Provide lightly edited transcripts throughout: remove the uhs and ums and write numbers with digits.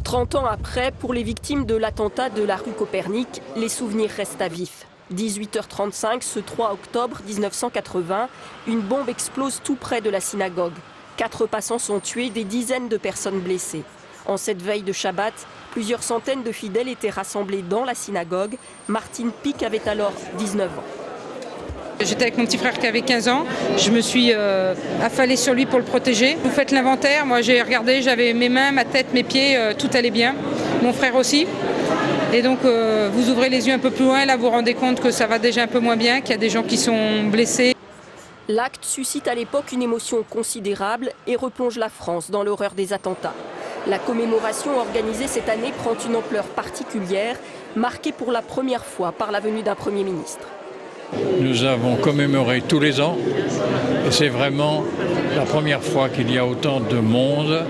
30 ans après, pour les victimes de l'attentat de la rue Copernic, les souvenirs restent à vif. 18h35, ce 3 octobre 1980, une bombe explose tout près de la synagogue. 4 passants sont tués, des dizaines de personnes blessées. En cette veille de Shabbat, plusieurs centaines de fidèles étaient rassemblés dans la synagogue. Martine Pic avait alors 19 ans. J'étais avec mon petit frère qui avait 15 ans, je me suis affalée sur lui pour le protéger. Vous faites l'inventaire, moi j'ai regardé, j'avais mes mains, ma tête, mes pieds, tout allait bien. Mon frère aussi. Et donc vous ouvrez les yeux un peu plus loin, là vous vous rendez compte que ça va déjà un peu moins bien, qu'il y a des gens qui sont blessés. L'acte suscite à l'époque une émotion considérable et replonge la France dans l'horreur des attentats. La commémoration organisée cette année prend une ampleur particulière, marquée pour la première fois par la venue d'un Premier ministre. Nous avons commémoré tous les ans et c'est vraiment la première fois qu'il y a autant de monde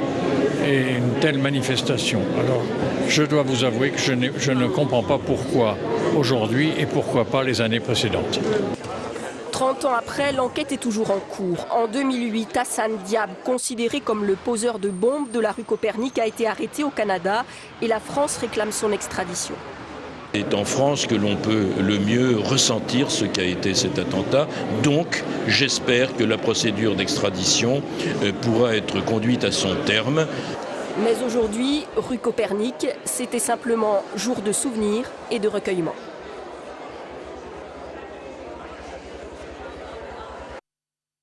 et une telle manifestation. Alors je dois vous avouer que je ne comprends pas pourquoi aujourd'hui et pourquoi pas les années précédentes. 30 ans après, l'enquête est toujours en cours. En 2008, Hassan Diab, considéré comme le poseur de bombes de la rue Copernic, a été arrêté au Canada et la France réclame son extradition. C'est en France que l'on peut le mieux ressentir ce qu'a été cet attentat. Donc, j'espère que la procédure d'extradition pourra être conduite à son terme. Mais aujourd'hui, rue Copernic, c'était simplement jour de souvenir et de recueillement.